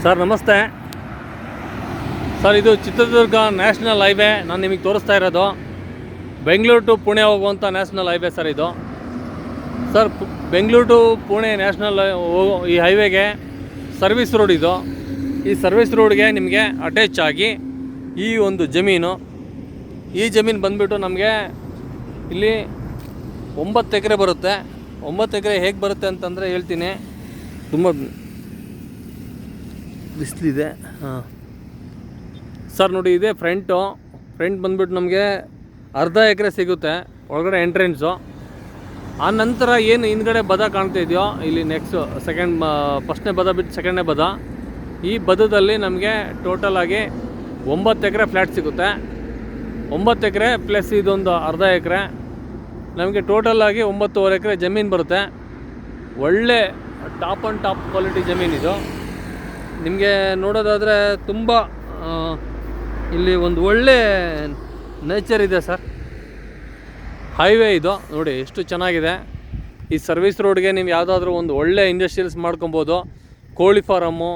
Sir ನಮಸ್ತೆ sir. ಇದು Chitradurga national highway ನಾನು ನಿಮಗೆ ತೋರಿಸ್ತಾ ಇರೋದು. ಬೆಂಗಳೂರು ಟು ಪುಣೆ ಹೋಗುವಂಥ ನ್ಯಾಷನಲ್ ಹೈವೇ ಸರ್ ಇದು. Sir Bengaluru to Pune national ಈ ಹೈವೇಗೆ ಸರ್ವಿಸ್ ರೋಡ್ ಇದು. ಈ ಸರ್ವಿಸ್ ರೋಡ್ಗೆ ನಿಮಗೆ ಅಟ್ಯಾಚ್ ಆಗಿ ಈ ಒಂದು ಜಮೀನು ಬಂದುಬಿಟ್ಟು ನಮಗೆ ಇಲ್ಲಿ 9 ಎಕರೆ ಬರುತ್ತೆ. 9 ಎಕರೆ ಹೇಗೆ ಬರುತ್ತೆ ಅಂತಂದರೆ ಹೇಳ್ತೀನಿ. ತುಂಬ ಬಿಸಿಲಿದೆ. ಹಾಂ ಸರ್ ನೋಡಿ, ಇದೆ ಫ್ರಂಟ್ ಬಂದುಬಿಟ್ಟು ನಮಗೆ ಅರ್ಧ ಎಕರೆ ಸಿಗುತ್ತೆ ಒಳಗಡೆ ಎಂಟ್ರೆನ್ಸು. ಆ ನಂತರ ಏನು ಹಿಂದ್ಗಡೆ ಬದ ಕಾಣ್ತಾ ಇದೆಯೋ ಇಲ್ಲಿ ಫಸ್ಟ್ನೇ ಬದ ಬಿಟ್ಟು ಸೆಕೆಂಡ್ನೇ ಬದ, ಈ ಬದದಲ್ಲಿ ನಮಗೆ ಟೋಟಲ್ ಆಗಿ 9 ಎಕರೆ ಫ್ಲ್ಯಾಟ್ ಸಿಗುತ್ತೆ. 9 ಎಕರೆ ಪ್ಲಸ್ ಇದೊಂದು ಅರ್ಧ ಎಕರೆ, ನಮಗೆ ಟೋಟಲ್ ಆಗಿ 9.5 ಎಕರೆ ಜಮೀನು ಬರುತ್ತೆ. ಒಳ್ಳೆ ಟಾಪ್ ಕ್ವಾಲಿಟಿ ಜಮೀನಿದು. ನಿಮಗೆ ನೋಡೋದಾದರೆ ತುಂಬ ಇಲ್ಲಿ ಒಂದು ಒಳ್ಳೆ ನೇಚರ್ ಇದೆ ಸರ್. ಹೈವೇ ಇದು ನೋಡಿ ಎಷ್ಟು ಚೆನ್ನಾಗಿದೆ. ಈ ಸರ್ವಿಸ್ ರೋಡ್ಗೆ ನೀವು ಯಾವುದಾದ್ರೂ ಒಂದು ಒಳ್ಳೆ ಇಂಡಸ್ಟ್ರಿಯಲ್ಸ್ ಮಾಡ್ಕೊಬೋದು. ಕೋಳಿ ಫಾರಮ್ಮು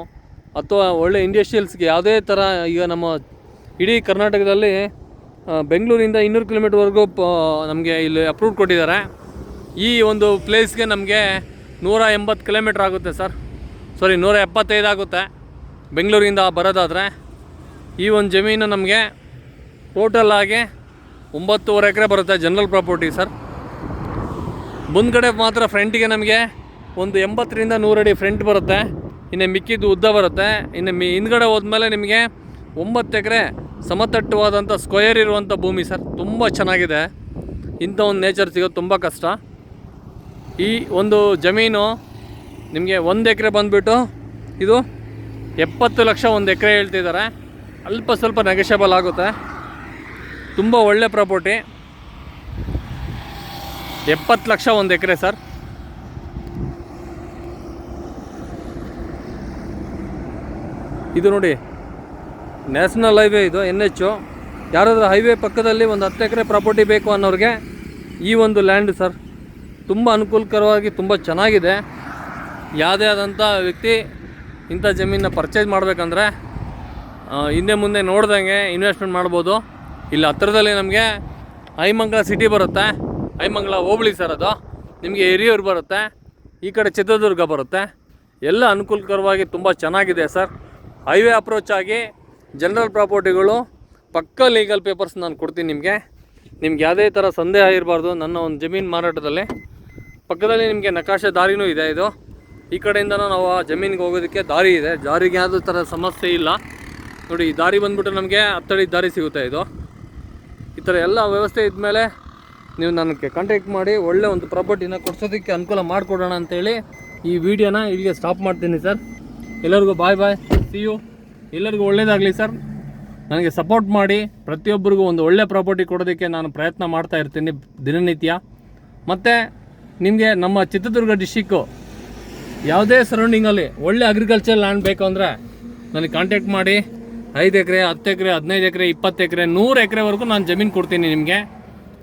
ಅಥವಾ ಒಳ್ಳೆ ಇಂಡಸ್ಟ್ರಿಯಲ್ಸ್ಗೆ ಯಾವುದೇ ಥರ, ಈಗ ನಮ್ಮ ಇಡೀ ಕರ್ನಾಟಕದಲ್ಲಿ ಬೆಂಗಳೂರಿಂದ 200 ಕಿಲೋಮೀಟ್ರ್ವರೆಗೂ ನಮಗೆ ಇಲ್ಲಿ ಅಪ್ರೂವ್ ಕೊಟ್ಟಿದ್ದಾರೆ. ಈ ಒಂದು ಪ್ಲೇಸ್ಗೆ ನಮಗೆ 180 ಕಿಲೋಮೀಟ್ರ್ ಆಗುತ್ತೆ ಸರ್. 175 ಆಗುತ್ತೆ ಬೆಂಗಳೂರಿಂದ ಬರೋದಾದರೆ. ಈ ಒಂದು ಜಮೀನು ನಮಗೆ ಟೋಟಲ್ ಆಗಿ 9.5 ಎಕರೆ ಬರುತ್ತೆ ಜನರಲ್ ಪ್ರಾಪರ್ಟಿ ಸರ್. ಮುಂದ್ಗಡೆ ಮಾತ್ರ ಫ್ರಂಟಿಗೆ ನಮಗೆ ಒಂದು 80ರಿಂದ 100 ಅಡಿ ಫ್ರಂಟ್ ಬರುತ್ತೆ. ಇನ್ನು ಮಿಕ್ಕಿದ್ದು ಉದ್ದ ಬರುತ್ತೆ. ಇನ್ನು ಹಿಂದ್ಗಡೆ ಹೋದ್ಮೇಲೆ ನಿಮಗೆ 9 ಎಕರೆ ಸಮತಟ್ಟವಾದಂಥ ಸ್ಕ್ವೇರ್ ಇರುವಂಥ ಭೂಮಿ ಸರ್. ತುಂಬ ಚೆನ್ನಾಗಿದೆ. ಇಂಥ ಒಂದು ನೇಚರ್ ಸಿಗೋದು ತುಂಬ ಕಷ್ಟ. ಈ ಒಂದು ಜಮೀನು ನಿಮಗೆ 1 ಎಕರೆ ಬಂದುಬಿಟ್ಟು ಇದು 70 ಲಕ್ಷ 1 ಎಕರೆ ಹೇಳ್ತಿದ್ದಾರೆ. ಅಲ್ಪ ಸ್ವಲ್ಪ ನೆಗೋಷಿಯಬಲ್ ಆಗುತ್ತೆ. ತುಂಬ ಒಳ್ಳೆ ಪ್ರಾಪರ್ಟಿ. 70 ಲಕ್ಷ 1 ಎಕರೆ ಸರ್. ಇದು ನೋಡಿ ನ್ಯಾಷನಲ್ ಹೈವೇ ಇದು, NH. ಯಾರಾದರೂ ಹೈವೇ ಪಕ್ಕದಲ್ಲಿ ಒಂದು 10 ಎಕರೆ ಪ್ರಾಪರ್ಟಿ ಬೇಕು ಅನ್ನೋರಿಗೆ ಈ ಒಂದು ಲ್ಯಾಂಡ್ ಸರ್ ತುಂಬ ಅನುಕೂಲಕರವಾಗಿ ತುಂಬ ಚೆನ್ನಾಗಿದೆ. ಯಾವುದೇ ಆದಂಥ ವ್ಯಕ್ತಿ ಇಂಥ ಜಮೀನನ್ನ ಪರ್ಚೇಸ್ ಮಾಡಬೇಕಂದ್ರೆ ಹಿಂದೆ ಮುಂದೆ ನೋಡ್ದಂಗೆ ಇನ್ವೆಸ್ಟ್ಮೆಂಟ್ ಮಾಡ್ಬೋದು. ಇಲ್ಲಿ ಹತ್ತಿರದಲ್ಲಿ ನಮಗೆ ಐಮಂಗಲ ಸಿಟಿ ಬರುತ್ತೆ. ಐಮಂಗಲ ಹೋಬಳಿ ಸರ್ ಅದು. ನಿಮಗೆ ಹಿರಿಯೂರು ಬರುತ್ತೆ, ಈ ಕಡೆ ಚಿತ್ರದುರ್ಗ ಬರುತ್ತೆ. ಎಲ್ಲ ಅನುಕೂಲಕರವಾಗಿ ತುಂಬ ಚೆನ್ನಾಗಿದೆ ಸರ್. ಹೈವೇ ಅಪ್ರೋಚ್ ಆಗಿ ಜನರಲ್ ಪ್ರಾಪರ್ಟಿಗಳು ಪಕ್ಕ ಲೀಗಲ್ ಪೇಪರ್ಸ್ ನಾನು ಕೊಡ್ತೀನಿ ನಿಮಗೆ ಯಾವುದೇ ಥರ ಸಂದೇಹ ಇರಬಾರ್ದು. ನನ್ನ ಒಂದು ಜಮೀನು ಮಾರಾಟದಲ್ಲಿ ಪಕ್ಕದಲ್ಲಿ ನಿಮಗೆ ನಕಾಶೆ ದಾರಿನೂ ಇದೆ. ಇದು ಈ ಕಡೆಯಿಂದನೂ ನಾವು ಆ ಜಮೀನಿಗೆ ಹೋಗೋದಕ್ಕೆ ದಾರಿ ಇದೆ. ದಾರಿಗೆ ಯಾವುದೇ ಥರ ಸಮಸ್ಯೆ ಇಲ್ಲ ನೋಡಿ. ಈ ದಾರಿ ಬಂದುಬಿಟ್ಟು ನಮಗೆ 10 ಅಡಿ ದಾರಿ ಸಿಗುತ್ತೆ. ಇದು ಈ ಥರ ಎಲ್ಲ ವ್ಯವಸ್ಥೆ ಇದ್ಮೇಲೆ ನೀವು ನನಗೆ ಕಾಂಟ್ಯಾಕ್ಟ್ ಮಾಡಿ ಒಳ್ಳೆ ಒಂದು ಪ್ರಾಪರ್ಟಿನ ಕೊಡ್ಸೋದಕ್ಕೆ ಅನುಕೂಲ ಮಾಡಿಕೊಡೋಣ ಅಂತೇಳಿ ಈ ವಿಡಿಯೋನ ಇಲ್ಲಿಗೆ ಸ್ಟಾಪ್ ಮಾಡ್ತೀನಿ ಸರ್. ಎಲ್ಲರಿಗೂ ಬಾಯ್ ಸಿ ಯು. ಎಲ್ಲರಿಗೂ ಒಳ್ಳೆಯದಾಗಲಿ ಸರ್. ನನಗೆ ಸಪೋರ್ಟ್ ಮಾಡಿ ಪ್ರತಿಯೊಬ್ಬರಿಗೂ ಒಂದು ಒಳ್ಳೆ ಪ್ರಾಪರ್ಟಿ ಕೊಡೋದಕ್ಕೆ ನಾನು ಪ್ರಯತ್ನ ಮಾಡ್ತಾ ಇರ್ತೀನಿ ದಿನನಿತ್ಯ. ಮತ್ತು ನಿಮಗೆ ನಮ್ಮ ಚಿತ್ರದುರ್ಗ ಡಿಸ್ಟಿಕ್ಕು ಯಾವುದೇ ಸರೌಂಡಿಂಗಲ್ಲಿ ಒಳ್ಳೆ ಅಗ್ರಿಕಲ್ಚರ್ ಲ್ಯಾಂಡ್ ಬೇಕು ಅಂದರೆ ನನಗೆ ಕಾಂಟ್ಯಾಕ್ಟ್ ಮಾಡಿ. 5 ಎಕರೆ 10 ಎಕರೆ 15 ಎಕರೆ 20 ಎಕರೆ 100 ಎಕರೆವರೆಗೂ ನಾನು ಜಮೀನು ಕೊಡ್ತೀನಿ. ನಿಮಗೆ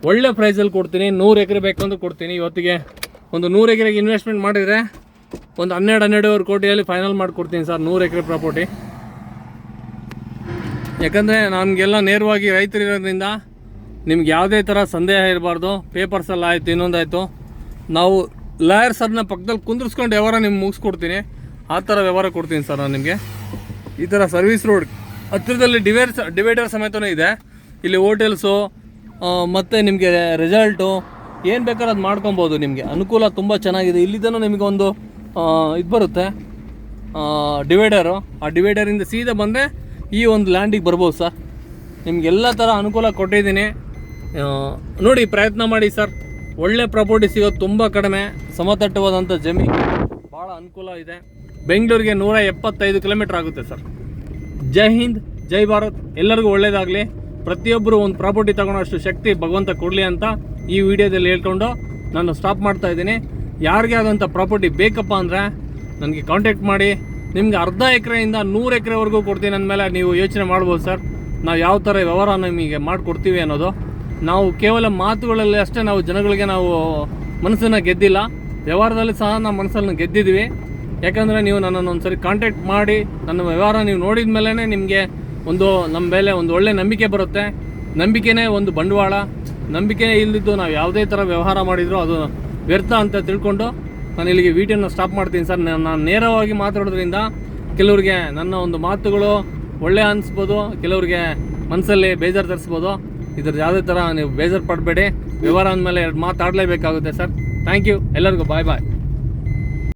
ಒಳ್ಳೆ ಪ್ರೈಸಲ್ಲಿ ಕೊಡ್ತೀನಿ. 100 ಎಕರೆ ಬೇಕಂದ್ರೆ ಕೊಡ್ತೀನಿ. ಇವತ್ತಿಗೆ ಒಂದು 100 ಎಕರೆಗೆ ಇನ್ವೆಸ್ಟ್ಮೆಂಟ್ ಮಾಡಿದರೆ ಒಂದು 12-12.5 ಕೋಟಿಯಲ್ಲಿ ಫೈನಲ್ ಮಾಡಿಕೊಡ್ತೀನಿ ಸರ್ 100 ಎಕರೆ ಪ್ರಾಪರ್ಟಿ. ಯಾಕಂದರೆ ನಮಗೆಲ್ಲ ನೇರವಾಗಿ ರೈತರಿರೋದ್ರಿಂದ ನಿಮ್ಗೆ ಯಾವುದೇ ಥರ ಸಂದೇಹ ಇರಬಾರ್ದು. ಪೇಪರ್ಸೆಲ್ಲ ಆಯಿತು, ಇನ್ನೊಂದಾಯಿತು. ನಾವು ಲಾಯರ್ಸರ್ನ ಪಕ್ಕದಲ್ಲಿ ಕುಂದಿರ್ಸ್ಕೊಂಡು ವ್ಯವಹಾರ ನಿಮ್ಗೆ ಮುಗಿಸ್ಕೊಡ್ತೀನಿ. ಆ ಥರ ವ್ಯವಹಾರ ಕೊಡ್ತೀನಿ ಸರ್ ನಾನು ನಿಮಗೆ. ಈ ಥರ ಸರ್ವಿಸ್ ರೋಡ್ ಹತ್ತಿರದಲ್ಲಿ ಡಿವೈಡರ್ ಸಮೇತನೂ ಇದೆ. ಇಲ್ಲಿ ಹೋಟೆಲ್ಸು ಮತ್ತು ನಿಮಗೆ ರೆಸಾರ್ಟು ಏನು ಬೇಕಾದ್ರೆ ಅದು ಮಾಡ್ಕೊಬೋದು. ನಿಮಗೆ ಅನುಕೂಲ ತುಂಬ ಚೆನ್ನಾಗಿದೆ. ಇಲ್ಲಿದ್ದನೂ ನಿಮಗೆ ಒಂದು ಇದು ಬರುತ್ತೆ ಡಿವೈಡರು. ಆ ಡಿವೈಡರಿಂದ ಸೀದಾ ಬಂದರೆ ಈ ಒಂದು ಲ್ಯಾಂಡಿಗೆ ಬರ್ಬೋದು ಸರ್. ನಿಮಗೆಲ್ಲ ಥರ ಅನುಕೂಲ ಕೊಟ್ಟಿದ್ದೀನಿ ನೋಡಿ. ಪ್ರಯತ್ನ ಮಾಡಿ ಸರ್. ಒಳ್ಳೆ ಪ್ರಾಪರ್ಟಿ ಸಿಗೋದು ತುಂಬ ಕಡಿಮೆ. ಸಮತಟ್ಟವಾದಂಥ ಜಮೀನು ಭಾಳ ಅನುಕೂಲ ಇದೆ. ಬೆಂಗಳೂರಿಗೆ 175 ಕಿಲೋಮೀಟ್ರ್ ಆಗುತ್ತೆ ಸರ್. ಜೈ ಹಿಂದ್, ಜೈ ಭಾರತ್. ಎಲ್ಲರಿಗೂ ಒಳ್ಳೆಯದಾಗಲಿ. ಪ್ರತಿಯೊಬ್ಬರು ಒಂದು ಪ್ರಾಪರ್ಟಿ ತಗೊಳ್ಳೋಷ್ಟು ಶಕ್ತಿ ಭಗವಂತ ಕೊಡಲಿ ಅಂತ ಈ ವಿಡಿಯೋದಲ್ಲಿ ಹೇಳ್ಕೊಂಡು ನಾನು ಸ್ಟಾಪ್ ಮಾಡ್ತಾ ಇದ್ದೀನಿ. ಯಾರಿಗೆ ಆದಂಥ ಪ್ರಾಪರ್ಟಿ ಬೇಕಪ್ಪ ಅಂದರೆ ನನಗೆ ಕಾಂಟ್ಯಾಕ್ಟ್ ಮಾಡಿ. ನಿಮಗೆ ಅರ್ಧ ಎಕರೆಯಿಂದ 100 ಎಕರೆವರೆಗೂ ಕೊಡ್ತೀನಿ ಅಂದಮೇಲೆ ನೀವು ಯೋಚನೆ ಮಾಡ್ಬೋದು ಸರ್ ನಾವು ಯಾವ ಥರ ವ್ಯವಹಾರ ನಿಮಗೆ ಮಾಡಿಕೊಡ್ತೀವಿ ಅನ್ನೋದು. ನಾವು ಕೇವಲ ಮಾತುಗಳಲ್ಲಿ ಅಷ್ಟೇ ನಾವು ಜನಗಳಿಗೆ ನಾವು ಮನಸ್ಸನ್ನು ಗೆದ್ದಿಲ್ಲ, ವ್ಯವಹಾರದಲ್ಲಿ ಸಹ ನಾವು ಮನಸ್ಸನ್ನು ಗೆದ್ದಿದ್ವಿ. ಯಾಕಂದರೆ ನೀವು ನನ್ನನ್ನು ಒಂದು ಸರಿ ಕಾಂಟ್ಯಾಕ್ಟ್ ಮಾಡಿ ನನ್ನ ವ್ಯವಹಾರ ನೀವು ನೋಡಿದ ಮೇಲೇ ನಿಮಗೆ ಒಂದು ನಮ್ಮ ಮೇಲೆ ಒಂದು ಒಳ್ಳೆ ನಂಬಿಕೆ ಬರುತ್ತೆ. ನಂಬಿಕೆನೇ ಒಂದು ಬಂಡವಾಳ. ನಂಬಿಕೆ ಇಲ್ಲದಿದ್ದು ನಾವು ಯಾವುದೇ ಥರ ವ್ಯವಹಾರ ಮಾಡಿದರೂ ಅದು ವ್ಯರ್ಥ ಅಂತ ತಿಳ್ಕೊಂಡು ನಾನು ಇಲ್ಲಿಗೆ ವಿಡಿಯೋನ ಸ್ಟಾಪ್ ಮಾಡ್ತೀನಿ ಸರ್. ನಾನು ನೇರವಾಗಿ ಮಾತಾಡೋದ್ರಿಂದ ಕೆಲವ್ರಿಗೆ ನನ್ನ ಒಂದು ಮಾತುಗಳು ಒಳ್ಳೆ ಅನಿಸ್ಬೋದು, ಕೆಲವ್ರಿಗೆ ಮನಸ್ಸಲ್ಲಿ ಬೇಜಾರು ತರಿಸ್ಬೋದು. ಇದ್ರದ್ದು ಯಾವುದೇ ಥರ ನೀವು ಬೇಜಾರು ಪಡಬೇಡಿ. ವ್ಯವಹಾರ ಅಂದಮೇಲೆ 2 ಮಾತಾಡಲೇಬೇಕಾಗುತ್ತೆ ಸರ್. ಥ್ಯಾಂಕ್ ಯು ಎಲ್ಲರಿಗೂ. ಬಾಯ್ ಬಾಯ್.